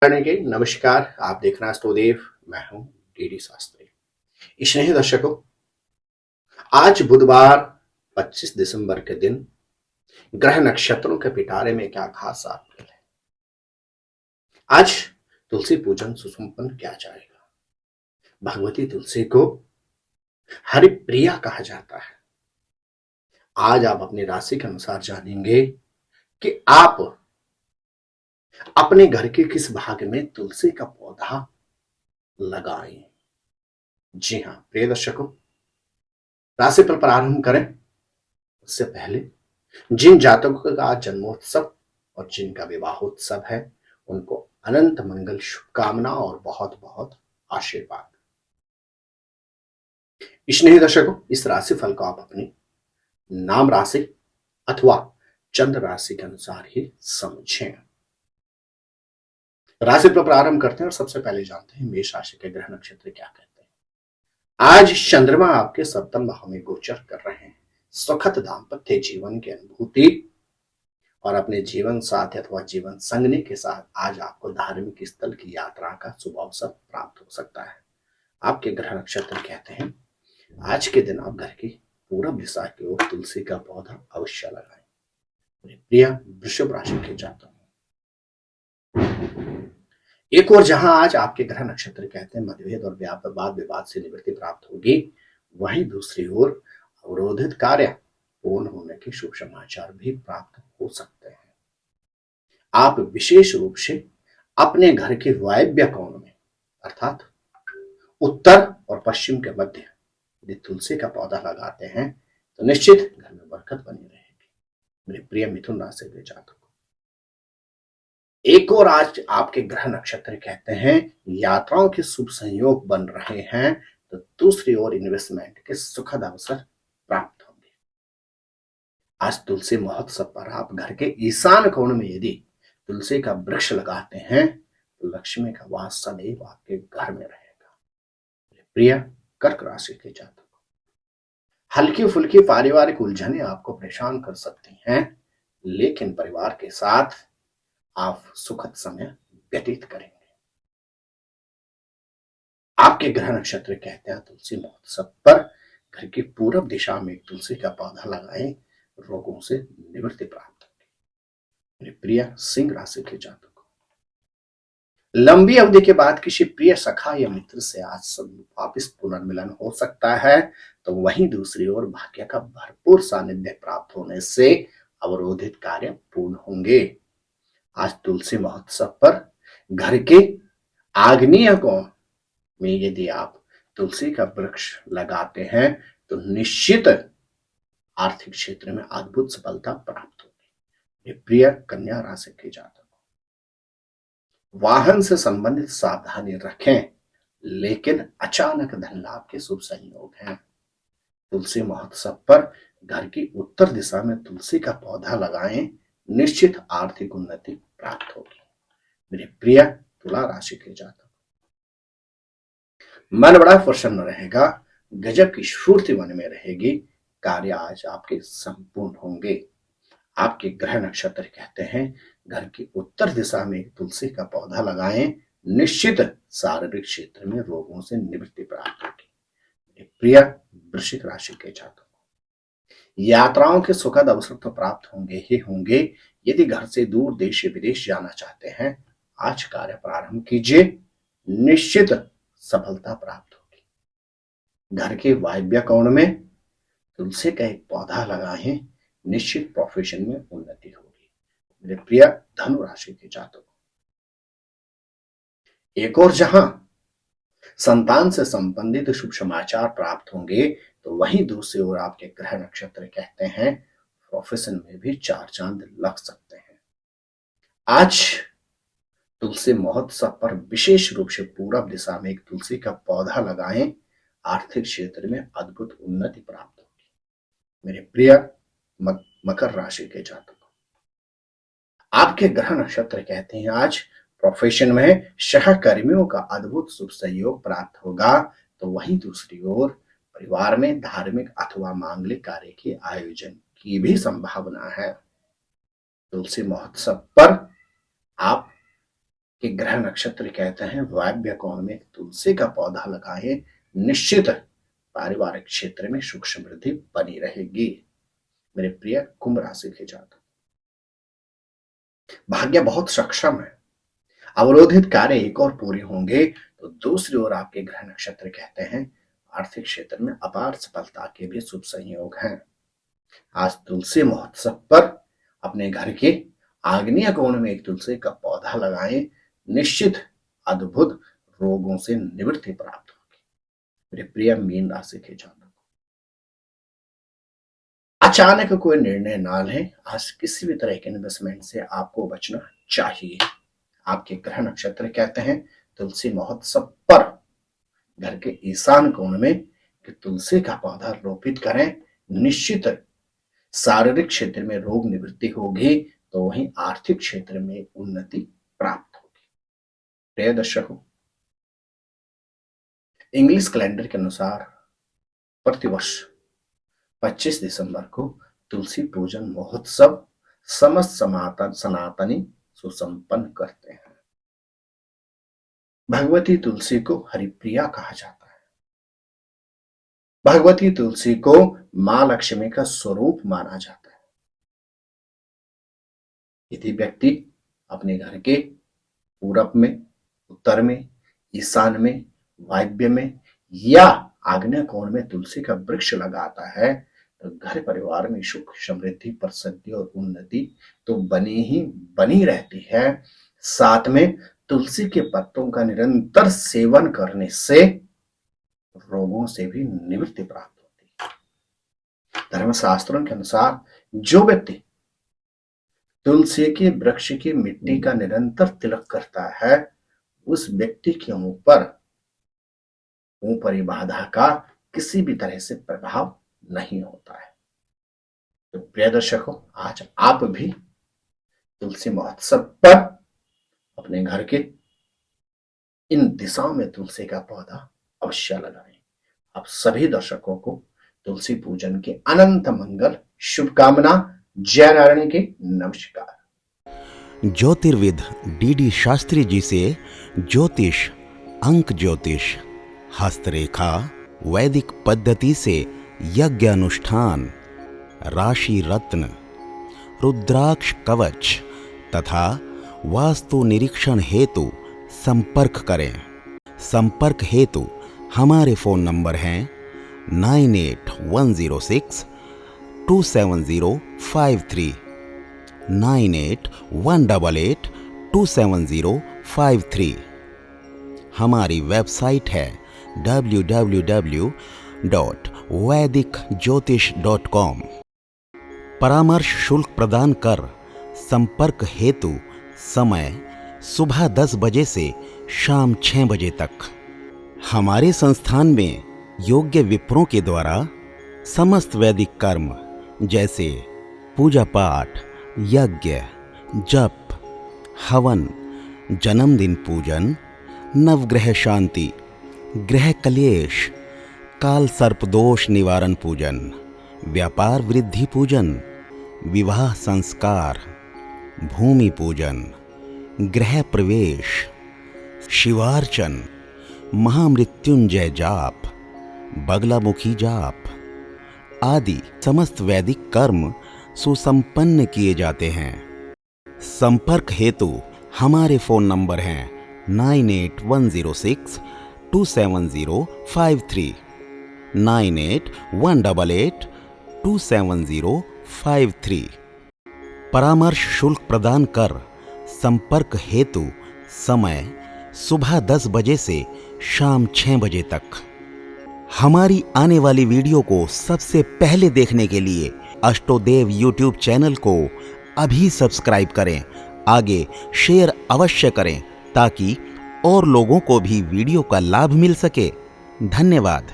करने के नमस्कार। आप देख रहे हैं स्टोदेव। मैं हूं डीडी शास्त्री। स्नेही दर्शकों, आज बुधवार 25 दिसंबर के दिन ग्रह नक्षत्रों के पिटारे में क्या खास आपके लिए। आज तुलसी पूजन सुसंपन्न किया जाएगा। भगवती तुलसी को हरिप्रिया कहा जाता है। आज आप अपनी राशि के अनुसार जानेंगे कि आप अपने घर के किस भाग में तुलसी का पौधा लगाएं। जी हाँ प्रिय दर्शकों, राशि पर प्रारंभ करें उससे पहले जिन जातकों का आज जन्मोत्सव और जिनका विवाहोत्सव है, उनको अनंत मंगल, शुभकामना और बहुत बहुत आशीर्वाद। स्नेही दर्शकों, इस राशि फल को आप अपनी नाम राशि अथवा चंद्र राशि के अनुसार ही समझें। राशि पर प्रारंभ करते हैं और सबसे पहले जानते हैं मेष राशि के ग्रह नक्षत्र क्या कहते हैं। आज चंद्रमा आपके सप्तम भाव में गोचर कर रहे हैं। सुखद दाम्पत्य जीवन की अनुभूति और अपने जीवन साथी अथवा जीवन संगनी के साथ आज आपको धार्मिक स्थल की यात्रा का शुभ अवसर प्राप्त हो सकता है। आपके ग्रह नक्षत्र कहते हैं आज के दिन आप घर की पूर्व दिशा की ओर तुलसी का पौधा अवश्य लगाएं। प्रिय वृषभ राशि के जातक, एक और जहां आज आपके ग्रह नक्षत्र कहते हैं मतभेद और वाद विवाद से निवृत्ति प्राप्त होगी, वहीं दूसरी ओर अवरोधित कार्य पूर्ण होने के शुभ समाचार भी प्राप्त हो सकते हैं। आप विशेष रूप से अपने घर के वायव्य कोण में अर्थात उत्तर और पश्चिम के मध्य यदि तुलसी का पौधा लगाते हैं तो निश्चित घर में बरकत बनी रहेगी। मेरे प्रिय मिथुन राशि के जातकों, एक और आज आपके ग्रह नक्षत्र कहते हैं यात्राओं के शुभ संयोग बन रहे हैं, तो दूसरी ओर इन्वेस्टमेंट के सुखद अवसर प्राप्त होंगे। आज तुलसी महोत्सव पर आप घर के ईशान कोण में यदि तुलसी का वृक्ष लगाते हैं तो लक्ष्मी का वास सदैव आपके घर में रहेगा। प्रिय कर्क राशि के जातक, हल्की फुल्की पारिवारिक उलझनें आपको परेशान कर सकती हैं, लेकिन परिवार के साथ आप सुखद समय व्यतीत करेंगे। आपके ग्रह नक्षत्र कहते हैं तुलसी महोत्सव पर घर की पूर्व दिशा में एक तुलसी का पौधा लगाएं, रोगों से निवृत्ति प्राप्त होगी। मेरे प्रिय सिंह राशि के जातकों, लंबी अवधि के बाद किसी प्रिय सखा या मित्र से आज वापिस पुनर्मिलन हो सकता है, तो वहीं दूसरी ओर भाग्य का भरपूर सानिध्य प्राप्त होने से अवरोधित कार्य पूर्ण होंगे। आज तुलसी महोत्सव पर घर के आग्नेय कोण में यदि आप तुलसी का वृक्ष लगाते हैं तो निश्चित आर्थिक क्षेत्र में अद्भुत सफलता प्राप्त होगी। प्रिय कन्या राशि के जातक, वाहन से संबंधित सावधानी रखें, लेकिन अचानक धन लाभ के शुभ संयोग हैं। तुलसी महोत्सव पर घर की उत्तर दिशा में तुलसी का पौधा लगाएं, निश्चित आर्थिक उन्नति प्राप्त होगी। मेरे प्रिय तुला राशि के जातक, मन बड़ा प्रसन्न रहेगा, गजब की स्फूर्ति मन में रहेगी, कार्य आज आपके संपूर्ण होंगे। आपके ग्रह नक्षत्र कहते हैं घर की उत्तर दिशा में एक तुलसी का पौधा लगाएं, निश्चित शारीरिक क्षेत्र में रोगों से निवृत्ति प्राप्त होगी। प्रिय वृश्चिक राशि के जातकों, यात्राओं के सुखद अवसर तो प्राप्त होंगे ही होंगे। यदि घर से दूर देश विदेश जाना चाहते हैं, आज कार्य प्रारंभ कीजिए, निश्चित सफलता प्राप्त होगी। घर के वायव्य कोण में तुलसी का एक पौधा लगाएं, निश्चित प्रोफेशन में उन्नति होगी। मेरे प्रिय धनु राशि के जातकों, एक और जहां संतान से संबंधित शुभ समाचार प्राप्त होंगे, तो वहीं दूसरी ओर आपके ग्रह नक्षत्र कहते हैं प्रोफेशन में भी चार चांद लग सकते हैं। आज तुलसी महोत्सव पर विशेष रूप से पूरब दिशा में एक तुलसी का पौधा लगाएं, आर्थिक क्षेत्र में अद्भुत उन्नति प्राप्त होगी। मेरे प्रिय मकर राशि के जातकों, आपके ग्रह नक्षत्र कहते हैं आज प्रोफेशन में सहकर्मियों का अद्भुत शुभ सहयोग प्राप्त होगा, तो वहीं दूसरी ओर परिवार में धार्मिक अथवा मांगलिक कार्य के आयोजन की भी संभावना है। तुलसी महोत्सव पर आप कि ग्रह नक्षत्र कहते हैं वायव्य कोण में तुलसी का पौधा लगाएं, निश्चित पारिवारिक क्षेत्र में सुख समृद्धि बनी रहेगी। मेरे प्रिय कुंभ राशि के जातक, भाग्य बहुत सक्षम है। अवरोधित कार्य एक और पूरे होंगे तो दूसरी ओर आपके ग्रह नक्षत्र कहते हैं आर्थिक क्षेत्र में अपार सफलता के भी शुभ संयोग हैं। आज तुलसी महोत्सव पर अपने घर के आग्नेय कोण में एक तुलसी का पौधा लगाएं, निश्चित अद्भुत रोगों से निवृत्ति प्राप्त होगी। मेरे प्रिय मीन राशि के जातक, अचानक कोई निर्णय ना लें। आज किसी भी तरह के इन्वेस्टमेंट से आपको बचना चाहिए। आपके ग्रह नक्षत्र कहते हैं तुलसी महोत्सव पर घर के ईशान कोण में तुलसी का पौधा रोपित करें, निश्चित शारीरिक क्षेत्र में रोग निवृत्ति होगी तो वहीं आर्थिक क्षेत्र में उन्नति प्राप्त होगी। प्रिय दर्शकों, इंग्लिश कैलेंडर के अनुसार प्रतिवर्ष 25 दिसंबर को तुलसी पूजन महोत्सव समस्त सनातनी सुसंपन्न करते हैं। भगवती तुलसी को हरिप्रिया कहा जाता है। भगवती तुलसी को मां लक्ष्मी का स्वरूप माना जाता है। यदि व्यक्ति अपने घर के पूरब में, उत्तर में, ईशान में, वायव्य में या आग्नेय कोण में तुलसी का वृक्ष लगाता है तो घर परिवार में सुख समृद्धि प्रसिद्धि और उन्नति तो बनी रहती है। साथ में तुलसी के पत्तों का निरंतर सेवन करने से रोगों से भी निवृत्ति प्राप्त होती है। धर्मशास्त्रों के अनुसार जो व्यक्ति तुलसी के वृक्ष की मिट्टी का निरंतर तिलक करता है उस व्यक्ति के ऊपरी बाधा का किसी भी तरह से प्रभाव नहीं होता है। तो प्रिय दर्शकों, आज आप भी तुलसी महोत्सव पर अपने घर के इन दिशाओं में तुलसी का पौधा अवश्य लगाएं। आप सभी दर्शकों को तुलसी पूजन के अनंत मंगल शुभकामना। जय नारायण की नमस्कार। ज्योतिर्विद डीडी शास्त्री जी से ज्योतिष, अंक ज्योतिष, हस्तरेखा, वैदिक पद्धति से यज्ञ अनुष्ठान, राशि रत्न, रुद्राक्ष कवच तथा वास्तु निरीक्षण हेतु संपर्क करें। संपर्क हेतु हमारे फोन नंबर हैं 9816270553, 9818827053। हमारी वेबसाइट है www.vedicjyotish.com। परामर्श शुल्क प्रदान कर संपर्क हेतु समय सुबह 10 बजे से शाम 6 बजे तक। हमारे संस्थान में योग्य विप्रों के द्वारा समस्त वैदिक कर्म जैसे पूजा पाठ, यज्ञ, जप, हवन, जन्मदिन पूजन, नवग्रह शांति, ग्रह कलेश, काल सर्प दोष निवारण पूजन, व्यापार वृद्धि पूजन, विवाह संस्कार, भूमि पूजन, गृह प्रवेश, शिवार्चन, महामृत्युंजय जाप, बगलामुखी जाप आदि समस्त वैदिक कर्म सुसंपन्न किए जाते हैं। संपर्क हेतु हमारे फोन नंबर हैं 9810627053, 9818827053। परामर्श शुल्क प्रदान कर संपर्क हेतु समय सुबह 10 बजे से शाम 6 बजे तक। हमारी आने वाली वीडियो को सबसे पहले देखने के लिए अष्टोदेव यूट्यूब चैनल को अभी सब्सक्राइब करें। आगे शेयर अवश्य करें ताकि और लोगों को भी वीडियो का लाभ मिल सके। धन्यवाद।